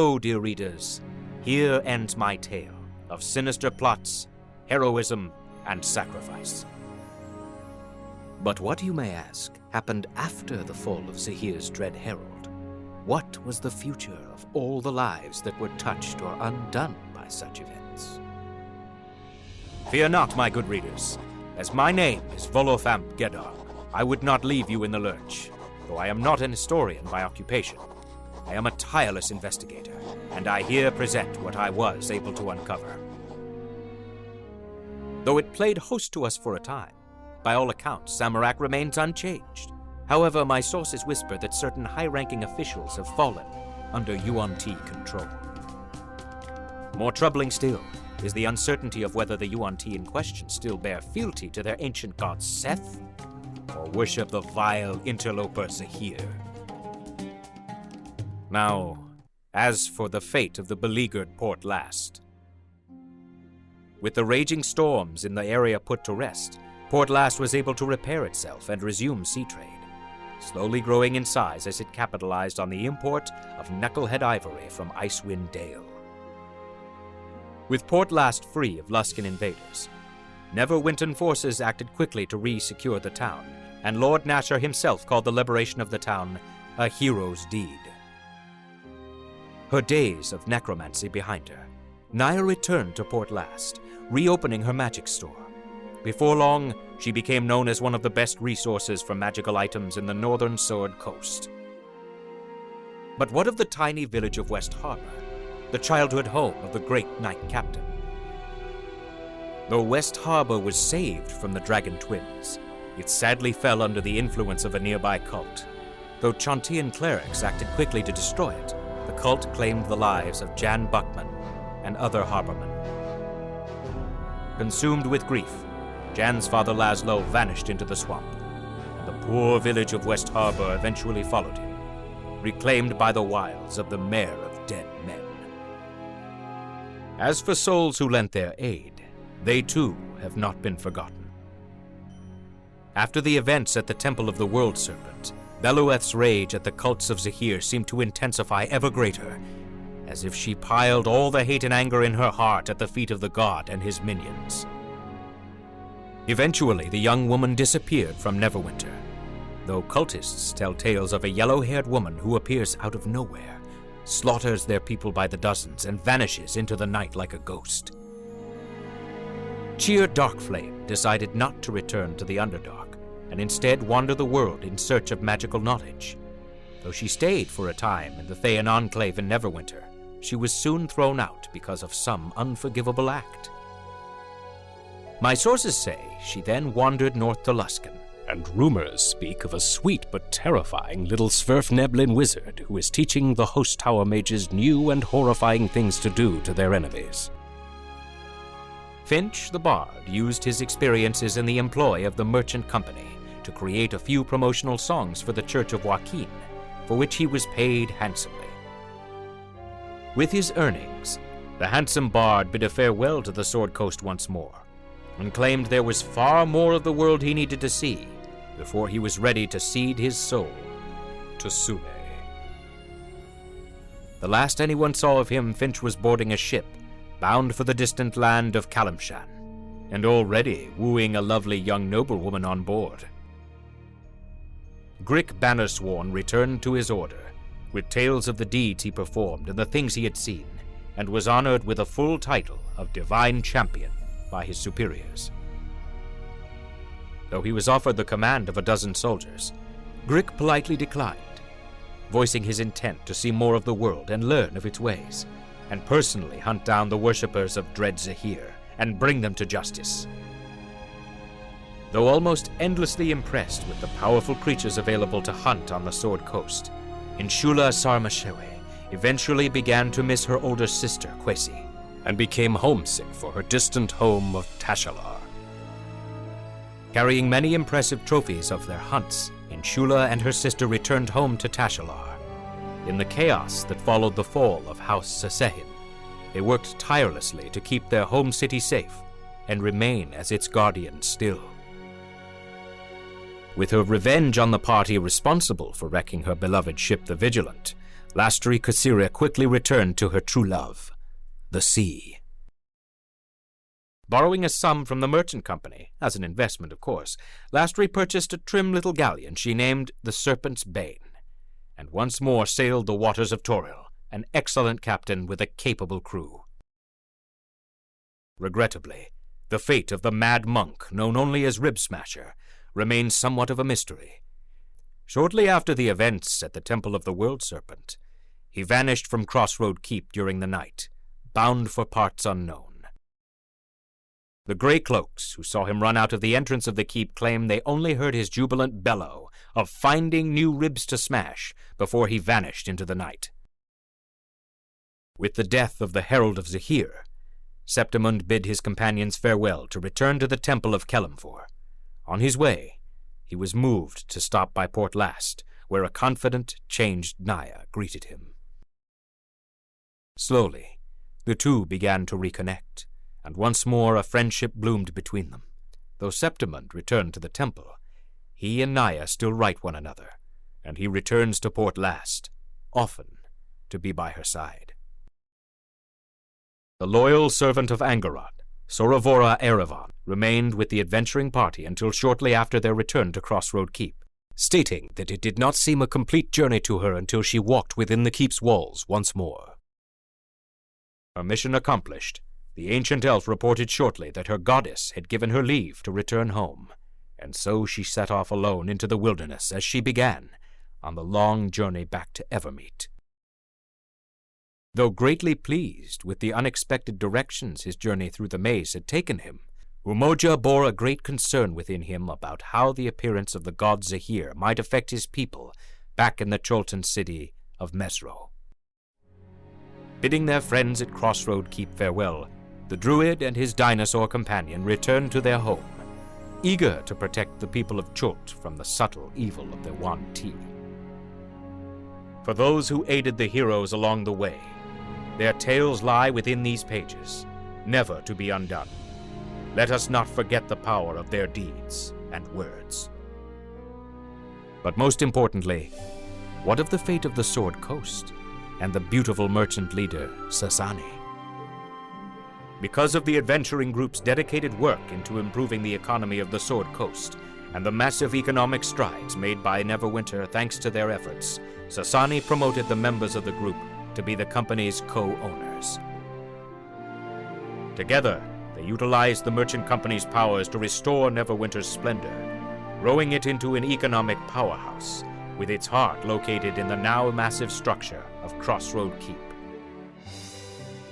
So, dear readers, here ends my tale of sinister plots, heroism, and sacrifice. But what, you may ask, happened after the fall of Zehir's dread herald? What was the future of all the lives that were touched or undone by such events? Fear not, my good readers, as my name is Volothamp Gedar. I would not leave you in the lurch, though I am not an historian by occupation. I am a tireless investigator, and I here present what I was able to uncover. Though it played host to us for a time, by all accounts, Zamorak remains unchanged. However, my sources whisper that certain high-ranking officials have fallen under Yuan-Ti control. More troubling still is the uncertainty of whether the Yuan-Ti in question still bear fealty to their ancient god Seth, or worship the vile interloper Zehir. Now, as for the fate of the beleaguered Port Last. With the raging storms in the area put to rest, Port Last was able to repair itself and resume sea trade, slowly growing in size as it capitalized on the import of knucklehead ivory from Icewind Dale. With Port Last free of Luskan invaders, Neverwinter forces acted quickly to re-secure the town, and Lord Nasher himself called the liberation of the town a hero's deed. Her days of necromancy behind her, Naya returned to Port Last, reopening her magic store. Before long, she became known as one of the best resources for magical items in the northern Sword Coast. But what of the tiny village of West Harbor, the childhood home of the great Knight Captain? Though West Harbor was saved from the Dragon Twins, it sadly fell under the influence of a nearby cult. Though Chantian clerics acted quickly to destroy it, the cult claimed the lives of Jan Buckman and other harbormen. Consumed with grief, Jan's father Laszlo vanished into the swamp, and the poor village of West Harbor eventually followed him, reclaimed by the wiles of the Mayor of Dead Men. As for souls who lent their aid, they too have not been forgotten. After the events at the Temple of the World Serpent, Belueth's rage at the cults of Zehir seemed to intensify ever greater, as if she piled all the hate and anger in her heart at the feet of the god and his minions. Eventually, the young woman disappeared from Neverwinter, though cultists tell tales of a yellow-haired woman who appears out of nowhere, slaughters their people by the dozens, and vanishes into the night like a ghost. Cheer Darkflame decided not to return to the Underdark, and instead wander the world in search of magical knowledge. Though she stayed for a time in the Thayan Enclave in Neverwinter, she was soon thrown out because of some unforgivable act. My sources say she then wandered north to Luskan, and rumors speak of a sweet but terrifying little Svirfneblin wizard who is teaching the Host Tower mages new and horrifying things to do to their enemies. Finch the Bard used his experiences in the employ of the Merchant Company to create a few promotional songs for the Church of Joaquin, for which he was paid handsomely. With his earnings, the handsome bard bid a farewell to the Sword Coast once more, and claimed there was far more of the world he needed to see before he was ready to cede his soul to Sune. The last anyone saw of him, Finch was boarding a ship bound for the distant land of Kalimshan, and already wooing a lovely young noblewoman on board. Grick Bannersworn returned to his order, with tales of the deeds he performed and the things he had seen, and was honored with a full title of Divine Champion by his superiors. Though he was offered the command of a dozen soldiers, Grick politely declined, voicing his intent to see more of the world and learn of its ways, and personally hunt down the worshippers of Dread Zehir and bring them to justice. Though almost endlessly impressed with the powerful creatures available to hunt on the Sword Coast, Inshula Sarmashewe eventually began to miss her older sister, Kwesi, and became homesick for her distant home of Tashalar. Carrying many impressive trophies of their hunts, Inshula and her sister returned home to Tashalar. In the chaos that followed the fall of House Sasehin, they worked tirelessly to keep their home city safe and remain as its guardians still. With her revenge on the party responsible for wrecking her beloved ship, the Vigilant, Lastri Kasira quickly returned to her true love, the sea. Borrowing a sum from the merchant company, as an investment of course, Lastri purchased a trim little galleon she named the Serpent's Bane, and once more sailed the waters of Toril, an excellent captain with a capable crew. Regrettably, the fate of the mad monk, known only as Rib Smasher, remains somewhat of a mystery. Shortly after the events at the Temple of the World Serpent, he vanished from Crossroad Keep during the night, bound for parts unknown. The Grey Cloaks, who saw him run out of the entrance of the keep, claim they only heard his jubilant bellow of finding new ribs to smash before he vanished into the night. With the death of the Herald of Zehir, Septimund bid his companions farewell to return to the Temple of Kelemfor. On his way, he was moved to stop by Port Last, where a confident, changed Naya greeted him. Slowly, the two began to reconnect, and once more a friendship bloomed between them. Though Septimund returned to the temple, he and Naya still write one another, and he returns to Port Last, often to be by her side. The loyal servant of Angarod, Soravora Erevan, remained with the adventuring party until shortly after their return to Crossroad Keep, stating that it did not seem a complete journey to her until she walked within the keep's walls once more. Her mission accomplished, the ancient elf reported shortly that her goddess had given her leave to return home, and so she set off alone into the wilderness as she began on the long journey back to Evermeet. Though greatly pleased with the unexpected directions his journey through the maze had taken him, Umoja bore a great concern within him about how the appearance of the god Zehir might affect his people back in the Cholton city of Mesro. Bidding their friends at Crossroad Keep farewell, the druid and his dinosaur companion returned to their home, eager to protect the people of Chult from the subtle evil of the Yuan-Ti. For those who aided the heroes along the way, their tales lie within these pages, never to be undone. Let us not forget the power of their deeds and words. But most importantly, what of the fate of the Sword Coast and the beautiful merchant leader, Sasani? Because of the adventuring group's dedicated work into improving the economy of the Sword Coast and the massive economic strides made by Neverwinter thanks to their efforts, Sasani promoted the members of the group to be the company's co-owners. Together, they utilized the merchant company's powers to restore Neverwinter's splendor, growing it into an economic powerhouse, with its heart located in the now massive structure of Crossroad Keep.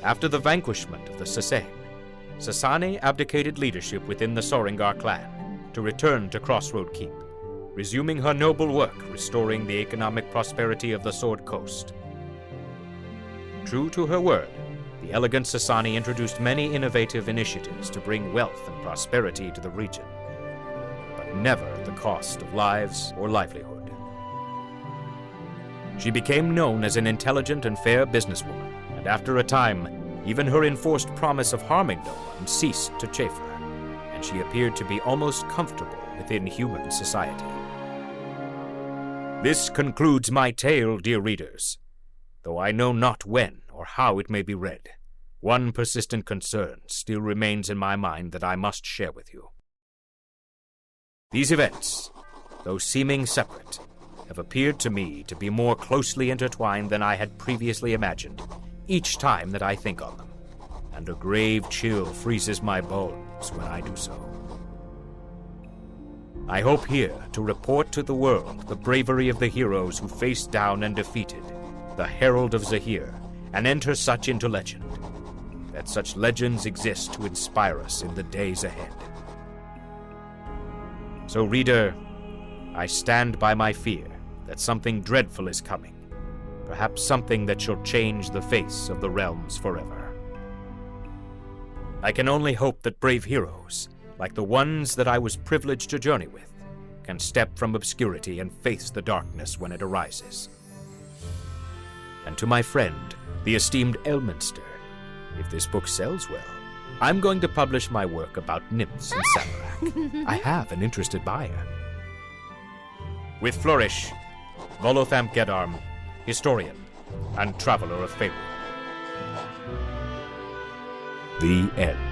After the vanquishment of the Sasane, Sasani abdicated leadership within the Soringar clan to return to Crossroad Keep, resuming her noble work restoring the economic prosperity of the Sword Coast. True to her word, the elegant Sasani introduced many innovative initiatives to bring wealth and prosperity to the region, but never at the cost of lives or livelihood. She became known as an intelligent and fair businesswoman, and after a time, even her enforced promise of harming no one ceased to chafe her, and she appeared to be almost comfortable within human society. This concludes my tale, dear readers. Though I know not when or how it may be read, one persistent concern still remains in my mind that I must share with you. These events, though seeming separate, have appeared to me to be more closely intertwined than I had previously imagined, each time that I think on them, and a grave chill freezes my bones when I do so. I hope here to report to the world the bravery of the heroes who faced down and defeated the Herald of Zehir, and enter such into legend, that such legends exist to inspire us in the days ahead. So, reader, I stand by my fear that something dreadful is coming, perhaps something that shall change the face of the realms forever. I can only hope that brave heroes, like the ones that I was privileged to journey with, can step from obscurity and face the darkness when it arises. And to my friend, the esteemed Elminster, if this book sells well, I'm going to publish my work about nymphs and Samarak. I have an interested buyer. With flourish, Volothamp Gedarm, historian, and traveler of failure. The end.